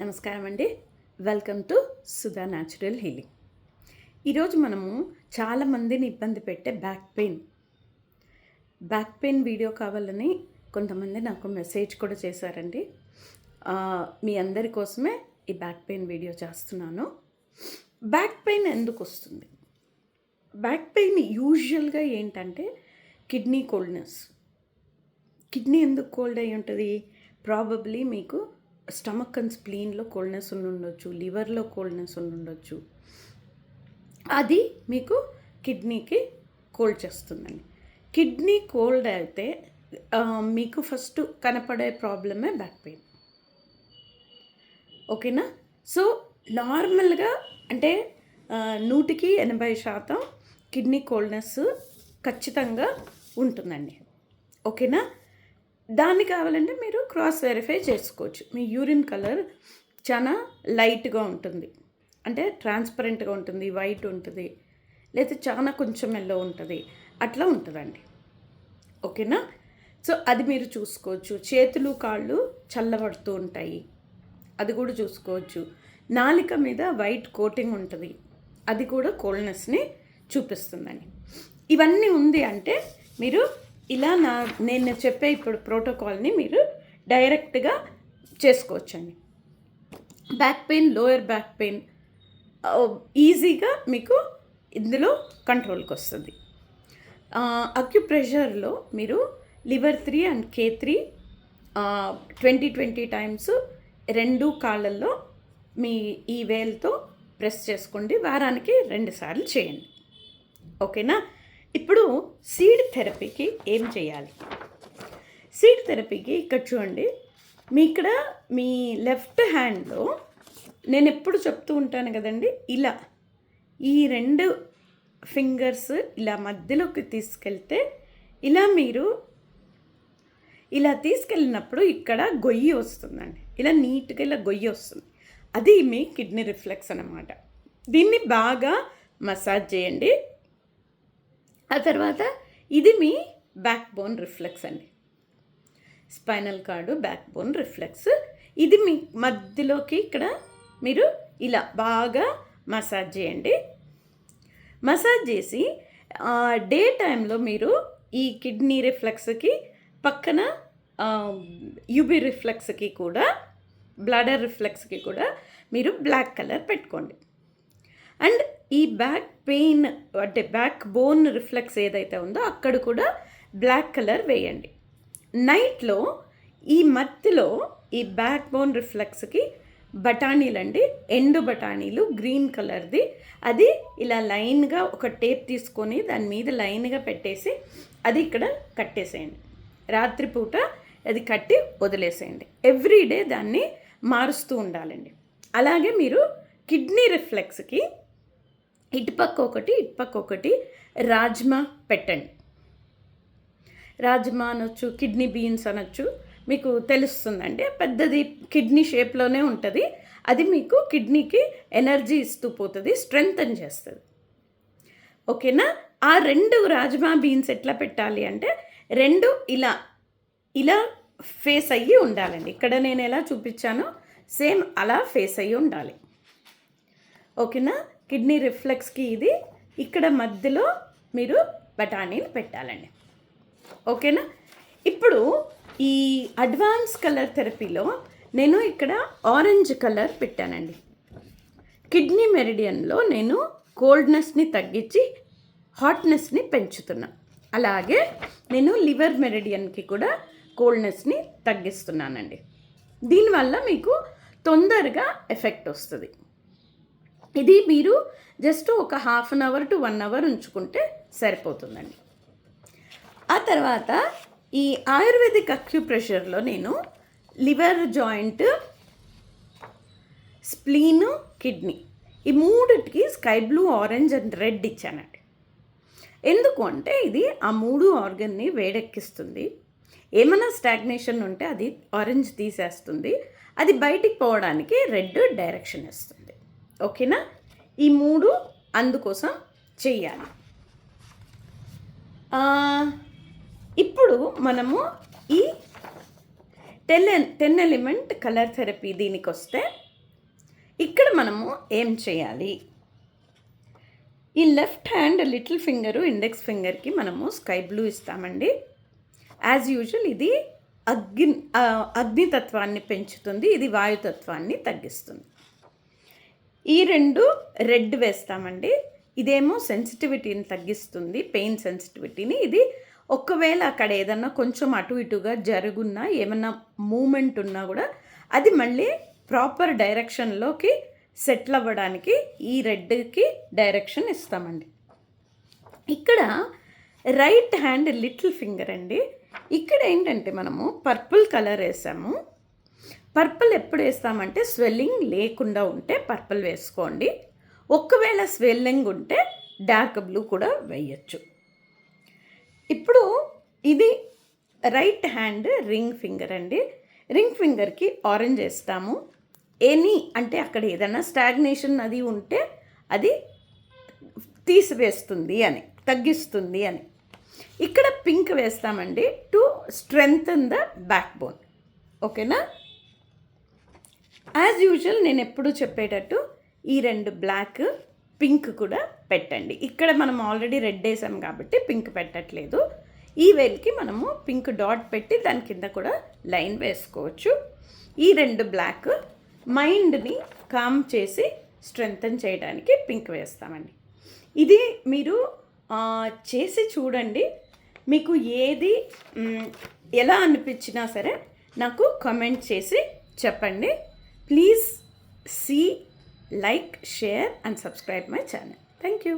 నమస్కారం అండి. Welcome to Sudha natural healing. ఈరోజు మనము చాలామందిని ఇబ్బంది పెట్టే బ్యాక్ పెయిన్ వీడియో కావాలని కొంతమంది నాకు మెసేజ్ కూడా చేశారండి. మీ అందరి కోసమే ఈ బ్యాక్ పెయిన్ వీడియో చేస్తున్నాను. బ్యాక్ పెయిన్ ఎందుకు వస్తుంది? బ్యాక్ పెయిన్ యూజువల్గా ఏంటంటే కిడ్నీ కోల్డ్నెస్. కిడ్నీ ఎందుకు కోల్డ్ అయి ఉంటుంది? ప్రాబబ్లీ మీకు స్టమక్ అండ్ స్ప్లీన్లో కోల్డ్నెస్ ఉండొచ్చు, లివర్లో కోల్డ్నెస్ ఉండొచ్చు. అది మీకు కిడ్నీకి కోల్డ్ చేస్తుందండి. కిడ్నీ కోల్డ్ అయితే మీకు ఫస్ట్ కనపడే ప్రాబ్లమే బ్యాక్ పెయిన్. ఓకేనా? సో నార్మల్గా అంటే 100% కిడ్నీ కోల్డ్నెస్ ఖచ్చితంగా ఉంటుందండి. ఓకేనా? దాన్ని కావాలంటే మీరు క్రాస్ వెరిఫై చేసుకోవచ్చు. మీ యూరిన్ కలర్ చాలా లైట్గా ఉంటుంది, అంటే ట్రాన్స్పరెంట్గా ఉంటుంది, వైట్ ఉంటుంది, లేదా చాలా కొంచెం ఎల్లో ఉంటుంది, అట్లా ఉంటుందండి. ఓకేనా? సో అది మీరు చూసుకోవచ్చు. చేతులు కాళ్ళు చల్లబడుతూ ఉంటాయి, అది కూడా చూసుకోవచ్చు. నాలిక మీద వైట్ కోటింగ్ ఉంటుంది, అది కూడా కోల్డ్నెస్ని చూపిస్తుందండి. ఇవన్నీ ఉంది అంటే మీరు ఇలా నేను చెప్పే ఇప్పుడు ప్రోటోకాల్ని మీరు డైరెక్ట్గా చేసుకోవచ్చండి. Back pain, lower back pain ఈజీగా మీకు ఇందులో కంట్రోల్కి వస్తుంది. అక్యుప్రెషర్లో మీరు లివర్ 3 అండ్ K3 20 టైమ్స్ 2 కాళ్ళల్లో మీ ఈ వేల్తో ప్రెస్ చేసుకోండి. వారానికి 2 సార్లు చేయండి. ఓకేనా? ఇప్పుడు సీడ్ థెరపీకి ఏం చేయాలి? సీడ్ థెరపీకి ఇక్కడ చూడండి, ఇక్కడ మీ లెఫ్ట్ హ్యాండ్లో నేను ఎప్పుడు చెప్తూ ఉంటాను కదండి, ఇలా ఈ 2 ఫింగర్స్ ఇలా మధ్యలోకి తీసుకెళ్తే మీరు ఇలా తీసుకెళ్ళినప్పుడు ఇక్కడ గొయ్యి వస్తుందండి. ఇలా నీట్గా ఇలా గొయ్యి వస్తుంది. అది మీ కిడ్నీ రిఫ్లెక్స్ అన్నమాట. దీన్ని బాగా మసాజ్ చేయండి. ఆ తర్వాత ఇది మీ బ్యాక్ బోన్ రిఫ్లెక్స్ అండి. Spinal card, back bone reflex. ఇది మీ మధ్యలోకి ఇక్కడ మీరు ఇలా బాగా మసాజ్ చేయండి. మసాజ్ చేసి డే టైంలో మీరు ఈ కిడ్నీ రిఫ్లెక్స్కి పక్కన యూబీ రిఫ్లెక్స్కి కూడా, బ్లాడర్ రిఫ్లెక్స్కి కూడా మీరు బ్లాక్ కలర్ పెట్టుకోండి. అండ్ ఈ బ్యాక్ పెయిన్ అంటే బ్యాక్ బోన్ రిఫ్లెక్స్ ఏదైతే ఉందో అక్కడ కూడా బ్లాక్ కలర్ వేయండి. నైట్లో ఈ మధ్యలో ఈ బ్యాక్ బోన్ రిఫ్లెక్స్కి బఠానీలు అండి, ఎండు బఠానీలు గ్రీన్ కలర్ది, అది ఇలా లైన్గా ఒక టేప్ తీసుకొని దాని మీద లైన్గా పెట్టేసి అది ఇక్కడ కట్టేసేయండి. రాత్రిపూట అది కట్టి వదిలేసేయండి. ఎవ్రీడే దాన్ని మారుస్తూ ఉండాలండి. అలాగే మీరు కిడ్నీ రిఫ్లెక్స్కి ఇటుపక్క ఒకటి రాజ్మా పెట్టండి. రాజ్మా అనొచ్చు, కిడ్నీ బీన్స్ అనొచ్చు, మీకు తెలుస్తుందండి. పెద్దది కిడ్నీ షేప్లోనే ఉంటుంది. అది మీకు కిడ్నీకి ఎనర్జీ ఇస్తూ పోతుంది, స్ట్రెంగ్తన్ చేస్తుంది. ఓకేనా? ఆ 2 రాజ్మా బీన్స్ ఎట్లా పెట్టాలి అంటే 2 ఇలా ఫేస్ అయ్యి ఉండాలండి. ఇక్కడ నేను ఎలా చూపించానో సేమ్ అలా ఫేస్ అయ్యి ఉండాలి. ఓకేనా? కిడ్నీ రిఫ్లెక్స్కి ఇది ఇక్కడ మధ్యలో మీరు బఠానీలు పెట్టాలండి. ఓకేనా? ఇప్పుడు ఈ అడ్వాన్స్ కలర్ థెరపీలో నేను ఇక్కడ ఆరెంజ్ కలర్ పెట్టానండి. కిడ్నీ మెరిడియన్లో నేను కోల్డ్నెస్ని తగ్గించి హాట్నెస్ని పెంచుతున్నా. అలాగే నేను లివర్ మెరిడియన్కి కూడా కోల్డ్నెస్ని తగ్గిస్తున్నానండి. దీనివల్ల మీకు తొందరగా ఎఫెక్ట్ వస్తుంది. ఇది మీరు జస్ట్ ఒక 1/2 అవర్ టు 1 అవర్ ఉంచుకుంటే సరిపోతుందండి. ఆ తర్వాత ఈ ఆయుర్వేదిక్ అక్యుప్రెషర్లో నేను లివర్ జాయింట్, స్ప్లీను, కిడ్నీ ఈ 3టికి sky blue, orange and red ఇచ్చానండి. ఎందుకు అంటే ఇది ఆ 3 ఆర్గన్ని వేడెక్కిస్తుంది. ఏమైనా స్టాగ్నేషన్ ఉంటే అది ఆరెంజ్ తీసేస్తుంది, అది బయటికి పోవడానికి రెడ్ డైరెక్షన్ ఇస్తుంది. ఓకేనా? ఈ 3 అందుకోసం చెయ్యాలి. ఇప్పుడు మనము ఈ 10 ఎలిమెంట్ కలర్ థెరపీ దీనికి వస్తే ఇక్కడ మనము ఏం చేయాలి, ఈ left hand little finger index ఫింగర్కి మనము స్కై బ్లూ ఇస్తామండి. యాజ్ యూజువల్ ఇది అగ్నితత్వాన్ని పెంచుతుంది, ఇది వాయుతత్వాన్ని తగ్గిస్తుంది. ఈ రెండు రెడ్ వేస్తామండి. ఇదేమో సెన్సిటివిటీని తగ్గిస్తుంది, పెయిన్ సెన్సిటివిటీని. ఇది ఒకవేళ అక్కడ ఏదన్నా కొంచెం అటు ఇటుగా జరుగున్నా, ఏమన్నా మూమెంట్ ఉన్నా కూడా అది మళ్ళీ ప్రాపర్ డైరెక్షన్లోకి సెటిల్ అవ్వడానికి ఈ రెడ్కి డైరెక్షన్ ఇస్తామండి. ఇక్కడ రైట్ హ్యాండ్ లిటిల్ ఫింగర్ అండి. ఇక్కడ ఏంటంటే మనము పర్పుల్ కలర్ వేసాము. పర్పుల్ ఎప్పుడు వేస్తామంటే స్వెల్లింగ్ లేకుండా ఉంటే పర్పుల్ వేసుకోండి. ఒకవేళ స్వెల్లింగ్ ఉంటే డార్క్ బ్లూ కూడా వేయచ్చు. ఇప్పుడు ఇది రైట్ హ్యాండ్ రింగ్ ఫింగర్ అండి. రింగ్ ఫింగర్కి ఆరెంజ్ వేస్తాము. ఎనీ అంటే అక్కడ ఏదైనా స్టాగ్నేషన్ అది ఉంటే అది తీసివేస్తుంది అని, తగ్గిస్తుంది అని. ఇక్కడ పింక్ వేస్తామండి to strengthen the back bone. ఓకేనా? యాజ్ యూజువల్ నేను ఎప్పుడు చెప్పేటట్టు ఈ రెండు బ్లాక్, పింక్ కూడా పెట్టండి. ఇక్కడ మనం ఆల్రెడీ రెడ్ వేసాం కాబట్టి పింక్ పెట్టట్లేదు. ఈ వేల్కి మనము పింక్ డాట్ పెట్టి దాని కింద కూడా లైన్ వేసుకోవచ్చు. ఈ రెండు బ్లాక్ మైండ్ని కామ్ చేసి స్ట్రెంగ్తన్ చేయడానికి పింక్ వేస్తామండి. ఇది మీరు చేసి చూడండి. మీకు ఏది ఎలా అనిపించినా సరే నాకు కామెంట్ చేసి చెప్పండి. Please see, like, share and subscribe my channel. Thank you.